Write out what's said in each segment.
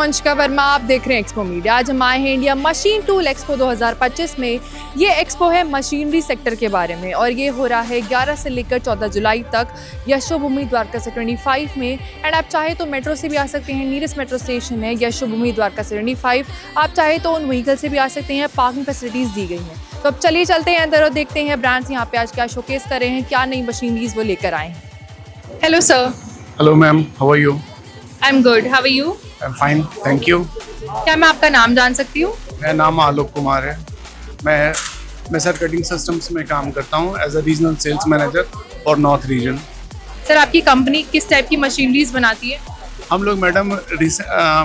अनुष्का वर्मा, आप देख रहे हैं एक्सपो मीडिया। आज हम आए हैं इंडिया मशीन टूल एक्सपो 2025 में। ये एक्सपो है मशीनरी सेक्टर के बारे में और ये हो रहा है 11 से लेकर 14 जुलाई तक यशोभूमि द्वारका से 25 में। एंड आप चाहे तो मेट्रो से भी आ सकते हैं, नीरेस्ट मेट्रो स्टेशन है यशोभूमि द्वारका से 25। आप चाहे तो उन व्हीकल से भी आ सकते हैं, पार्किंग फैसिलिटीज़ दी गई हैं। तो अब चलिए चलते हैं अंदर और देखते हैं ब्रांड्स यहाँ पे आज क्या शोकेस कर रहे हैं, क्या नई मशीनरीज वो लेकर आए हैं। Hello sir. Hello ma'am, how are you? I am good, how are you? I am fine, thank you. क्या मैं आपका नाम जान सकती हूँ? मेरा नाम आलोक कुमार है। मैं सर कटिंग सिस्टम्स में काम करता हूँ as a regional sales manager for north region. Sir आपकी कंपनी किस टाइप की मशीनरीज बनाती है? हम लोग madam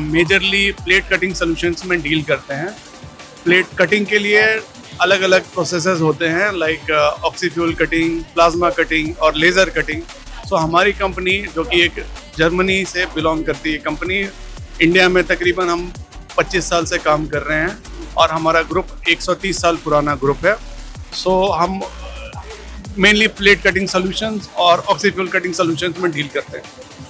majorly plate cutting solutions में डील करते हैं। प्लेट कटिंग के लिए अलग अलग प्रोसेसेस होते हैं, लाइक ऑक्सीफ्यूल कटिंग, प्लाज्मा कटिंग और लेज़र कटिंग। सो हमारी कंपनी, जो कि एक जर्मनी से बिलोंग करती है कंपनी, इंडिया में तकरीबन हम 25 साल से काम कर रहे हैं और हमारा ग्रुप 130 साल पुराना ग्रुप है। सो हम मेनली प्लेट कटिंग सॉल्यूशंस और ऑक्सीफ्यूल कटिंग सॉल्यूशंस में डील करते हैं।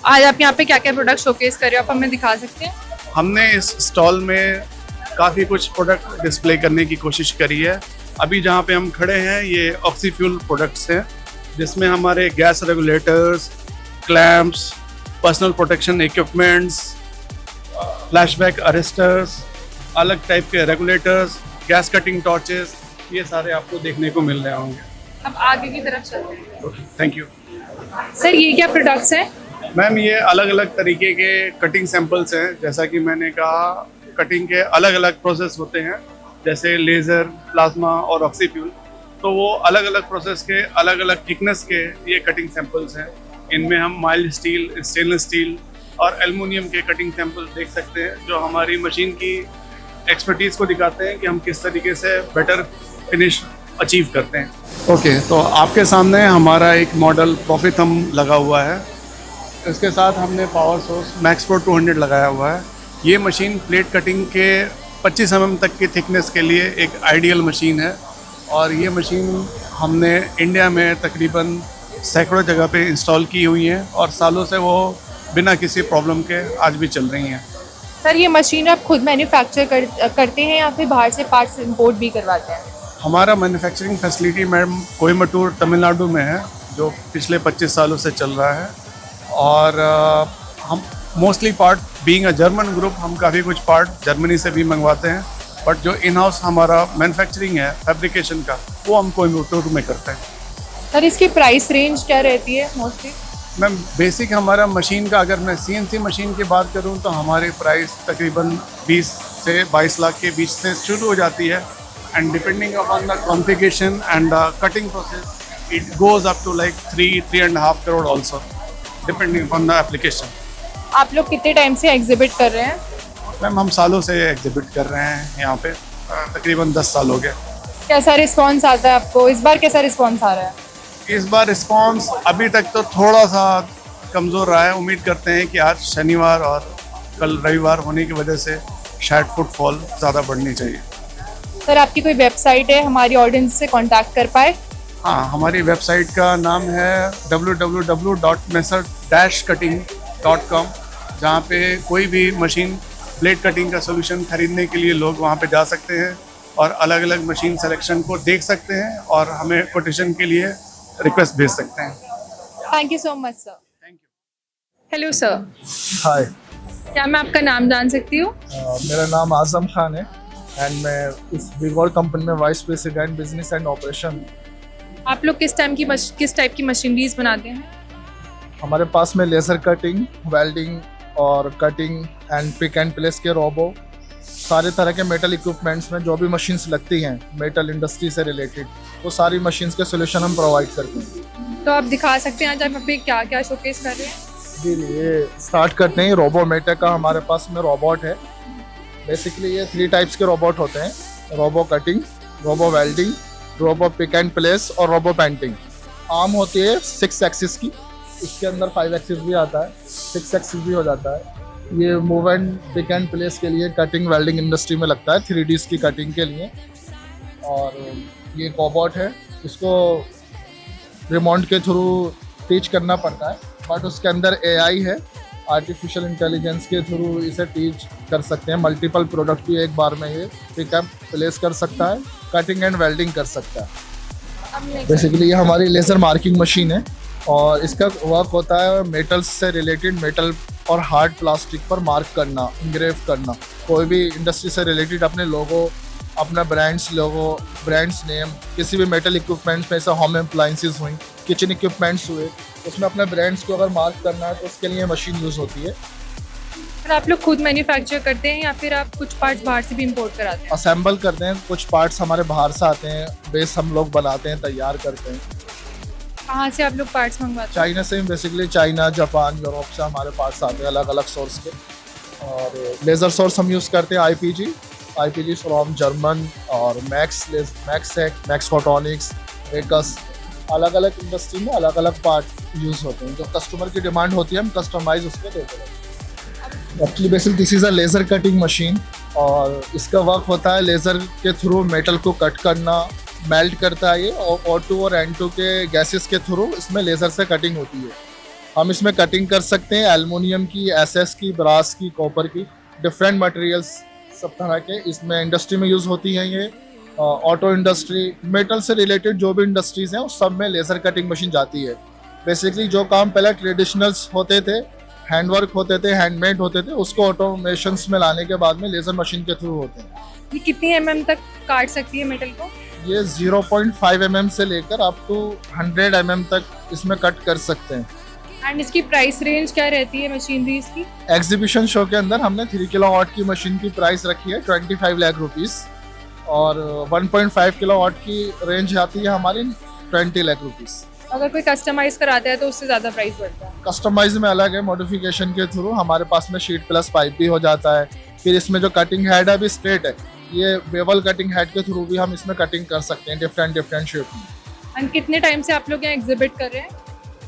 आज आप यहाँ पे क्या क्या प्रोडक्ट शोकेस कर रहे हो, आप हमें दिखा सकते हैं? हमने इस स्टॉल में काफ़ी कुछ प्रोडक्ट डिस्प्ले करने की कोशिश करी है। अभी जहाँ पे हम खड़े हैं ये ऑक्सीफ्यूल प्रोडक्ट्स हैं, जिसमें हमारे gas regulators, clamps, personal protection equipments, flashback arresters, अलग टाइप के रेगुलेटर्स, गैस कटिंग टॉर्चेस, ये सारे आपको देखने को मिल रहे होंगे। अब आगे की तरफ चलते हैं। Thank you. सर ये क्या प्रोडक्ट्स हैं? मैम ये अलग अलग तरीके के कटिंग सैंपल्स हैं। जैसा कि मैंने कहा, कटिंग के अलग अलग प्रोसेस होते हैं, जैसे लेज़र, प्लाज्मा और ऑक्सीफ्यूल। तो वो अलग अलग प्रोसेस के अलग अलग थिकनेस के ये कटिंग सैंपल्स हैं। इनमें हम माइल्ड स्टील, स्टेनलेस स्टील और एल्युमिनियम के कटिंग सैंपल देख सकते हैं, जो हमारी मशीन की एक्सपर्टीज़ को दिखाते हैं कि हम किस तरीके से बेटर फिनिश अचीव करते हैं। ओके, तो आपके सामने हमारा एक मॉडल प्रॉफिथम लगा हुआ है। इसके साथ हमने पावर सोर्स मैक्स प्रो 200 लगाया हुआ है। ये मशीन प्लेट कटिंग के 25 mm तक की थिकनेस के लिए एक आइडियल मशीन है और ये मशीन हमने इंडिया में तकरीबन सैकड़ों जगह पे इंस्टॉल की हुई हैं और सालों से वो बिना किसी प्रॉब्लम के आज भी चल रही हैं। सर ये मशीन आप खुद मैन्युफैक्चर करते हैं या फिर बाहर से पार्ट्स इंपोर्ट भी करवाते हैं? हमारा manufacturing facility madam Coimbatore Tamil Nadu में है, जो पिछले 25 सालों से चल रहा है। और हम mostly part being a German group, हम काफ़ी कुछ पार्ट जर्मनी से भी मंगवाते हैं, बट जो इन हाउस हमारा मैन्युफैक्चरिंग है फैब्रिकेशन का, वो हम कोयम्बटूर में करते हैं। सर इसकी प्राइस रेंज क्या रहती है मोस्टली? मैम बेसिक हमारा मशीन का, अगर मैं CNC मशीन की बात करूं तो हमारी प्राइस तकरीबन 20 से 22 लाख के बीच से शुरू हो जाती है। And depending upon the configuration and the cutting process it goes up to like 3.5 crore also, depending upon the application. आप लोग कितने टाइम से एग्जिबिट कर रहे हैं? मैम हम सालों से एग्जिबिट कर रहे हैं यहाँ पे, तकरीबन 10 साल हो गए। कैसा रिस्पॉन्स आता है आपको? इस बार कैसा रिस्पॉन्स आ रहा है? इस बार रिस्पांस अभी तक तो थोड़ा सा कमज़ोर रहा है। उम्मीद करते हैं कि आज शनिवार और कल रविवार होने की वजह से शायद फुटफॉल ज़्यादा बढ़नी चाहिए। सर आपकी कोई वेबसाइट है हमारी ऑडियंस से कांटेक्ट कर पाए? हाँ, हमारी वेबसाइट का नाम है www.messer-cutting.com, जहाँ पे कोई भी मशीन ब्लेड कटिंग का सोल्यूशन खरीदने के लिए लोग वहाँ पे जा सकते हैं और अलग अलग मशीन सिलेक्शन को देख सकते हैं और हमें कोटेशन के लिए रिक्वेस्ट भेज सकते हैं। Thank you so much sir. Thank you. Hello sir, hi, क्या मैं आपका नाम जान सकती हूँ? मेरा नाम आज़म खान है एंड मैं इस बिगॉर कंपनी में vice president business and operation. आप लोग किस टाइप की मशीनरीज बनाते हैं? हमारे पास में लेज़र कटिंग, वेल्डिंग और cutting and pick and place के रोबो, सारे तरह के मेटल इक्विपमेंट्स में जो भी मशीन्स लगती हैं मेटल इंडस्ट्री से रिलेटेड, वो सारी मशीन्स के सोल्यूशन हम प्रोवाइड करते हैं। तो आप दिखा सकते हैं आज आप पे क्या क्या शोकेस कर रहे हैं? जी, ये स्टार्ट करते हैं। रोबोमेटिक का हमारे पास में रोबोट है। बेसिकली ये 3 टाइप्स के रोबोट होते हैं: robo cutting, robo welding, robo pick and place और रोबो पेंटिंग। आर्म होती है 6 एक्सिस की, इसके अंदर 5 एक्सिस भी आता है, 6 एक्सिस भी हो जाता है। ये move and pick and place के लिए कटिंग वेल्डिंग इंडस्ट्री में लगता है, 3Ds की कटिंग के लिए। और ये रोबोट है, इसको रिमोट के थ्रू टीच करना पड़ता है, बट उसके अंदर AI है, आर्टिफिशियल इंटेलिजेंस के थ्रू इसे टीच कर सकते हैं, मल्टीपल प्रोडक्ट भी एक बार में ये पिकअप प्लेस कर सकता है, कटिंग एंड वेल्डिंग कर सकता है। बेसिकली ये हमारी लेज़र मार्किंग मशीन है और इसका वर्क होता है मेटल्स से रिलेटेड, मेटल और हार्ड प्लास्टिक पर मार्क करना, इंग्रेव करना। कोई भी इंडस्ट्री से रिलेटेड अपने लोगो, अपना ब्रांड्स लोगो, ब्रांड्स नेम, किसी भी मेटल इक्विपमेंट्स में, जैसे होम अप्लाइंसेस हुई, किचन इक्विपमेंट्स हुए, उसमें अपने ब्रांड्स को अगर मार्क करना है तो उसके लिए मशीन यूज़ होती है। फिर आप लोग खुद मैन्युफैक्चर करते हैं या फिर आप कुछ पार्ट्स बाहर से भी इंपोर्ट कराते हैं? असेंबल करते हैं, कुछ पार्ट्स हमारे बाहर से आते हैं, बेस हम लोग बनाते हैं, तैयार करते हैं। कहाँ से आप लोग पार्ट्स मंगवाते हैं? चाइना से, बेसिकली चाइना, जापान, यूरोप से हमारे पार्ट्स आते हैं अलग अलग सोर्स के। और लेज़र सोर्स हम यूज़ करते हैं आईपीजी फ्रॉम जर्मन, और मैक्स फोटोनिक्स, वेकस। अलग अलग इंडस्ट्री में अलग अलग पार्ट यूज़ होते हैं, जो कस्टमर की डिमांड होती है हम कस्टमाइज उसको देते हैं। Actually basically this is a laser cutting machine और इसका वर्क होता है लेज़र के थ्रू मेटल को कट करना, मेल्ट करता है ये, और O2 और N2 के गैसेस के थ्रू इसमें लेज़र से कटिंग होती है। हम इसमें कटिंग कर सकते हैं एल्युमिनियम की, SS की, ब्रास की, कॉपर की, डिफरेंट मटेरियल्स सब तरह के इसमें इंडस्ट्री में यूज़ होती हैं। ये ऑटो इंडस्ट्री, मेटल से रिलेटेड जो भी इंडस्ट्रीज़ हैं उस सब में लेज़र कटिंग मशीन जाती है। बेसिकली जो काम पहले ट्रेडिशनल्स होते थे, हैंडवर्क होते थे, हैंडमेड होते थे, उसको ऑटोमेशंस में लाने के बाद में लेज़र मशीन के थ्रू होते हैं। ये कितनी mm तक काट सकती है मेटल को? ये 0.5 mm से लेकर अप टू 100 mm तक इसमें कट कर सकते हैं। एंड इसकी प्राइस रेंज क्या रहती है मशीनरीज की? एग्जीबिशन शो के अंदर हमने 3 किलोवाट की मशीन की प्राइस रखी है 25 लाख रुपीस, और 1.5 किलोवाट की रेंज आती है हमारी 20 लाख रुपीस। अगर कोई कस्टमाइज कराता है तो उससे ज़्यादा प्राइस बढ़ता है? कस्टमाइज में अलग है, मॉडिफिकेशन के थ्रू हमारे पास में शीट प्लस पाइप भी हो जाता है। फिर इसमें जो कटिंग हेड है अभी स्ट्रेट है, ये बेवल कटिंग हेड के थ्रू भी हम इसमें कटिंग कर सकते हैं डिफरेंट शेप में। एंड कितने टाइम से आप लोग यहाँ एग्जिबिट कर रहे हैं?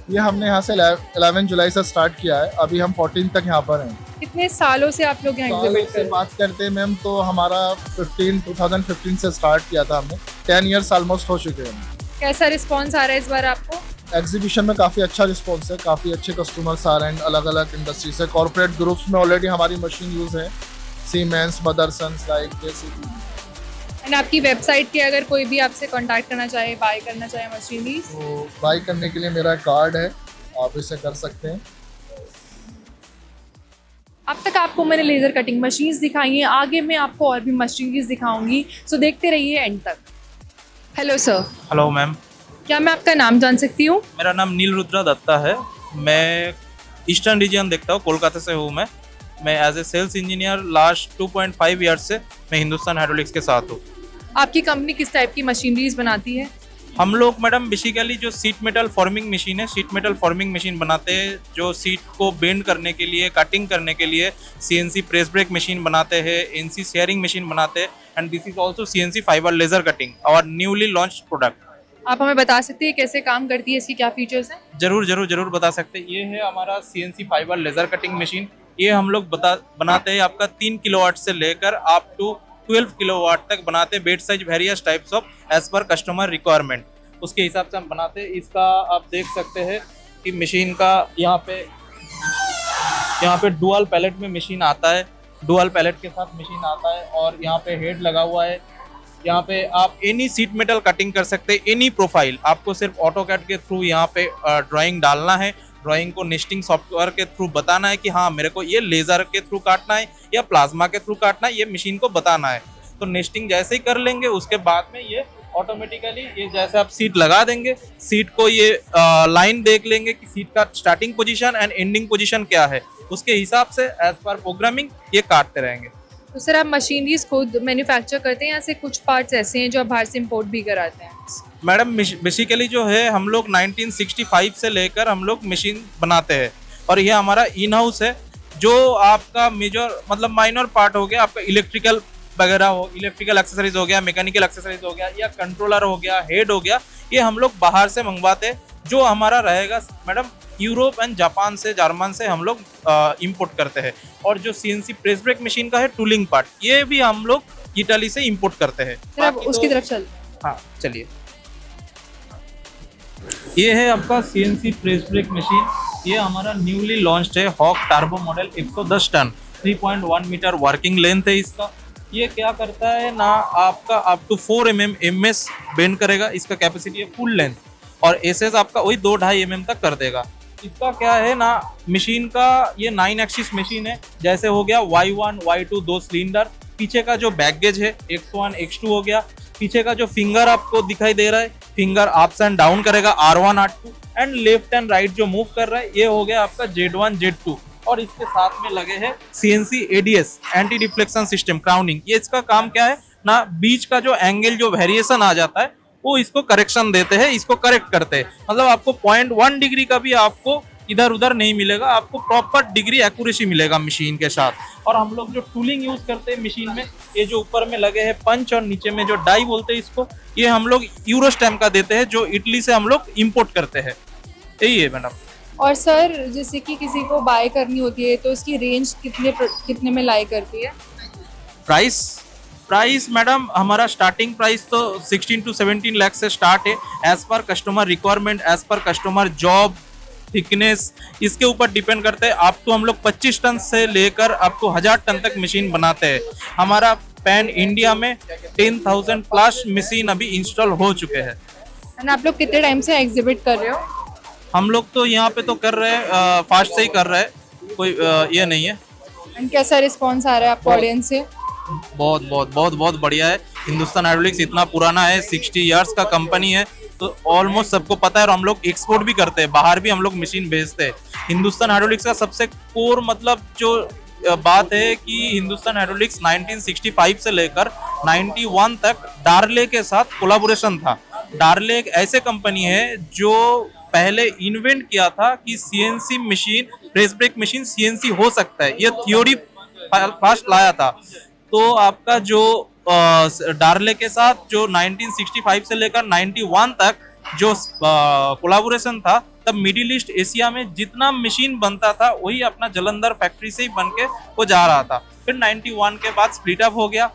ये हमने यहाँ से 11 जुलाई से स्टार्ट किया है, अभी हम 14 तक यहाँ पर हैं। कितने सालों से आप लोग यहाँ एग्जिबिट कर से रहे हैं? बात करते हैं मैम तो हमारा 2015 से स्टार्ट किया था हमने, 10 ईयर्स ऑलमोस्ट हो चुके हैं। कैसा रिस्पॉन्स आ रहा है इस बार आपको? एग्जीबिशन में काफ़ी अच्छा रिस्पॉन्स है, काफ़ी अच्छे कस्टमर्स आ रहे हैं अलग अलग इंडस्ट्री से। कॉर्पोरेट ग्रुप्स में ऑलरेडी हमारी मशीन यूज़ है, सीमेंस, मदरसन्स, लाइक JCB। एंड आपकी वेबसाइट के अगर कोई भी आपसे कांटेक्ट करना चाहे, बाय करना चाहे मशीनरीज? तो बाई करने के लिए मेरा कार्ड है, आप इसे कर सकते हैं। अब तक आपको मैंने लेज़र कटिंग मशीन्स दिखाई हैं, आगे मैं आपको और भी मशीनरीज दिखाऊंगी, सो देखते रहिए एंड तक। Hello sir. हेलो मैम, क्या मैं आपका नाम जान सकती हूँ? मेरा नाम नील रुद्रा दत्ता है। मैं ईस्टर्न रीजन देखता हूँ, कोलकाता से हूँ मैं as a sales engineer last 2.5 years से मैं हिंदुस्तान हाइड्रोलिक्स के साथ हूँ। आपकी कंपनी किस टाइप की मशीनरीज बनाती है? हम लोग मैडम बेसिकली जो सीट मेटल फॉर्मिंग मशीन है, सीट मेटल फॉर्मिंग मशीन बनाते हैं, जो सीट को बेंड करने के लिए, कटिंग करने के लिए CNC प्रेस ब्रेक मशीन बनाते हैं, NC शेयरिंग मशीन बनाते हैं, and this is also CNC fibre laser cutting, our newly launch product. आप हमें बता सकते हैं कैसे काम करती है, इसकी क्या फीचर्स हैं? जरूर बता सकते हैं। ये है हमारा CNC fibre laser cutting machine. ये हम लोग बनाते हैं आपका 3 किलोवाट से लेकर आप टू 12 किलोवाट तक बनाते हैं, bed size various types of as per customer requirement, उसके हिसाब से हम बनाते हैं। इसका आप देख सकते हैं कि मशीन का यहाँ पे डुअल पैलेट में मशीन आता है, डुअल पैलेट के साथ मशीन आता है, और यहाँ पे हेड लगा हुआ है। यहाँ पे आप एनी सीट मेटल कटिंग कर सकते हैं, एनी प्रोफाइल। आपको सिर्फ ऑटोकैड के थ्रू यहाँ पे ड्राइंग डालना है, ड्राइंग को नेस्टिंग सॉफ्टवेयर के थ्रू बताना है कि हाँ मेरे को ये लेज़र के थ्रू काटना है या प्लाज्मा के थ्रू काटना है, ये मशीन को बताना है। तो नेस्टिंग जैसे ही कर लेंगे उसके बाद में ये ऑटोमेटिकली ये जैसे आप सीट लगा देंगे, सीट को ये लाइन देख लेंगे कि सीट का starting position and ending position क्या है, उसके हिसाब से एज पर प्रोग्रामिंग ये काटते रहेंगे। तो सर आप मशीनरीज खुद मैन्युफैक्चर करते हैं या से कुछ पार्ट्स ऐसे हैं जो आप बाहर से इंपोर्ट भी कराते हैं? मैडम बेसिकली जो है हम लोग 1965 से लेकर हम लोग मशीन बनाते हैं, और ये हमारा इन हाउस है। जो आपका मेजर मतलब माइनर पार्ट हो गया, आपका इलेक्ट्रिकल वगैरह हो, इलेक्ट्रिकल एक्सेसरीज हो गया, मैकेनिकल एक्सेसरीज हो गया, या कंट्रोलर हो गया, हेड हो गया, ये हम लोग बाहर से मंगवाते हैं। जो हमारा रहेगा मैडम यूरोप एंड जापान से, जर्मन से हम लोग इंपोर्ट करते हैं। और जो CNC प्रेस ब्रेक मशीन का है टूलिंग पार्ट, ये भी हम लोग इटाली से इंपोर्ट करते हैं। सर आप उसकी तरफ चलते हैं। हाँ चलिए, ये है आपका CNC प्रेस ब्रेक मशीन। ये हमारा न्यूली लॉन्च्ड है, hawk turbo model 110 ton. 3.1 metre working length है इसका। ये क्या करता है ना, आपका up to 4 mm MS bend करेगा, इसका कैपेसिटी है फुल लेंथ, और एसएस आपका वही 2-2.5 mm तक कर देगा। इसका क्या है ना, मशीन का ये 9 एक्सिस मशीन है। जैसे हो गया Y1 Y2 2 सिलेंडर, पीछे का जो बैगेज है X1 X2 हो गया, पीछे का जो फिंगर आपको दिखाई दे रहा है, फिंगर अप्स एंड डाउन करेगा R1 R2, and left and right जो मूव कर रहा है ये हो गया आपका Z1 Z2। और इसके साथ में लगे हैं CNC ADS anti deflection system crowning. ये इसका काम क्या है ना, बीच का जो एंगल जो वेरिएशन आ जाता है वो इसको करेक्शन देते हैं, इसको करेक्ट करते हैं। मतलब आपको 0.1 डिग्री का भी आपको इधर उधर नहीं मिलेगा, आपको प्रॉपर डिग्री एक्यूरेसी मिलेगा मशीन के साथ। और हम लोग जो टूलिंग यूज करते हैं मशीन में, ये जो ऊपर में लगे हैं पंच और नीचे में जो डाई बोलते हैं इसको, ये हम लोग यूरोस्टैम्प का देते हैं, जो इटली से हम लोग इम्पोर्ट करते हैं। यही है मैडम। और सर जैसे कि किसी को बाय करनी होती है तो इसकी रेंज कितने में लाई करती है? प्राइस मैडम हमारा स्टार्टिंग प्राइस तो 16 to 17 लाख से स्टार्ट है। As per customer requirement, as per customer job thickness, इसके ऊपर डिपेंड करते हैं। आप तो हम लोग 25 टन से लेकर आपको 1000 टन तक मशीन बनाते हैं। हमारा पैन इंडिया में 10,000 प्लस मशीन अभी इंस्टॉल हो चुके हैं। एंड आप लोग कितने टाइम से एग्जिबिट कर रहे हो? हम लोग तो यहाँ पे तो कर रहे हैं, फास्ट से ही कर रहे हैं, कोई ये नहीं है। एंड कैसा रिस्पॉन्स आ रहा है आपको ऑडियंस से? बहुत बढ़िया है। हिंदुस्तान हाइड्रोलिक्स इतना पुराना है, 60 इयर्स का कंपनी है, तो ऑलमोस्ट सबको पता है। और हम लोग एक्सपोर्ट भी करते हैं, बाहर भी हम लोग मशीन भेजते हैं। हिंदुस्तान हाइड्रोलिक्स का सबसे कोर मतलब जो बात है कि हिंदुस्तान हाइड्रोलिक्स 1965 से लेकर 91 तक डार्ले के साथ कोलैबोरेशन था। डार्ले एक ऐसे कंपनी है जो पहले इन्वेंट किया था कि CNC machine, press brake machine CNC हो सकता है, ये थ्योरी फर्स्ट लाया था। तो आपका जो डार्ले के साथ जो 1965 से लेकर 91 तक जो कोलैबोरेशन था, तब मिडिल ईस्ट एशिया में जितना मशीन बनता था वही अपना जलंधर फैक्ट्री से ही बन के वो जा रहा था। फिर 91 के बाद स्प्लिट अप हो गया।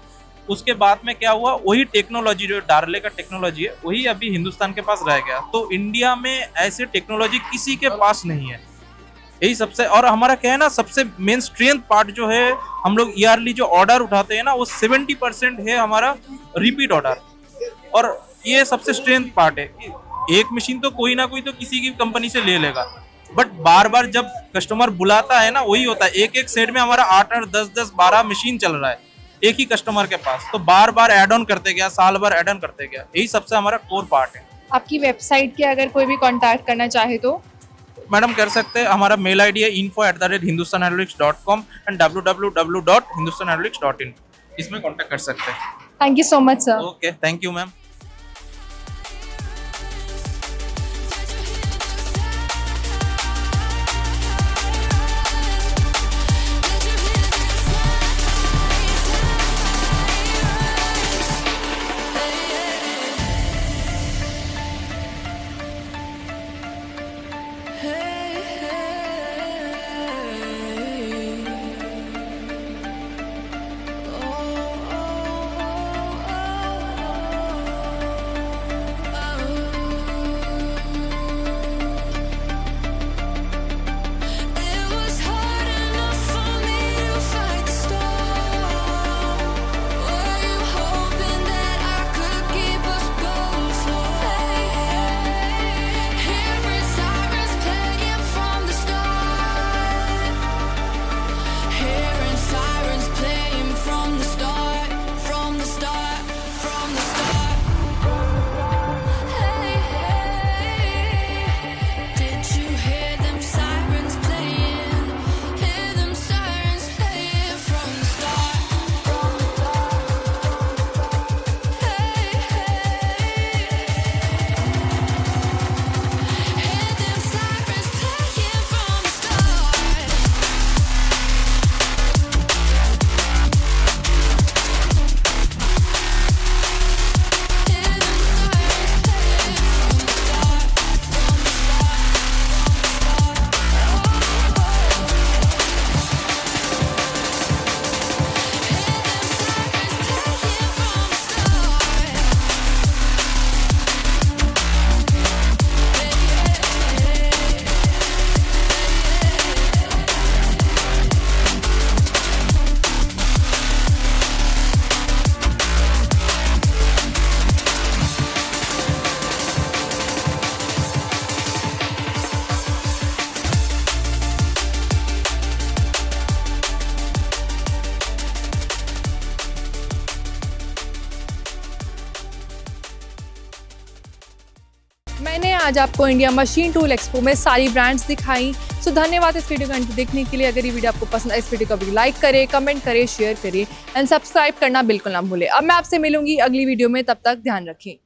उसके बाद में क्या हुआ, वही टेक्नोलॉजी जो डार्ले का टेक्नोलॉजी है वही अभी हिंदुस्तान के पास रह गया। तो इंडिया में ऐसे टेक्नोलॉजी किसी के पास नहीं है। यही सबसे, और हमारा क्या है ना, सबसे मेन स्ट्रेंथ पार्ट जो है, हम लोग ईयरली जो ऑर्डर उठाते हैं ना, वो 70% है हमारा रिपीट ऑर्डर, और ये सबसे स्ट्रेंथ पार्ट है। एक मशीन तो कोई ना कोई तो किसी की कंपनी से ले लेगा, बट बार बार जब कस्टमर बुलाता है ना, वही होता है। एक सेट में हमारा 8-8, 10-10, 12 मशीन चल रहा है एक ही कस्टमर के पास, तो बार बार एड ऑन करते गया, साल भर एड ऑन करते गया। यही सबसे हमारा कोर पार्ट है। आपकी वेबसाइट के अगर कोई भी कांटेक्ट करना चाहे तो? मैडम कर सकते हैं। हमारा मेल आईडी है info@hindustanhydraulics.com एंड www.hindustanhydraulics.in, इसमें कांटेक्ट कर सकते हैं। Thank you so much sir. Okay, thank you ma'am. मैंने आज आपको इंडिया मशीन टूल एक्सपो में सारी ब्रांड्स दिखाई। सो धन्यवाद इस वीडियो को अंत तक देखने के लिए। अगर ये वीडियो आपको पसंद आए, इस वीडियो को भी लाइक करें, कमेंट करें, शेयर करें एंड सब्सक्राइब करना बिल्कुल ना भूलें। अब मैं आपसे मिलूंगी अगली वीडियो में, तब तक ध्यान रखें।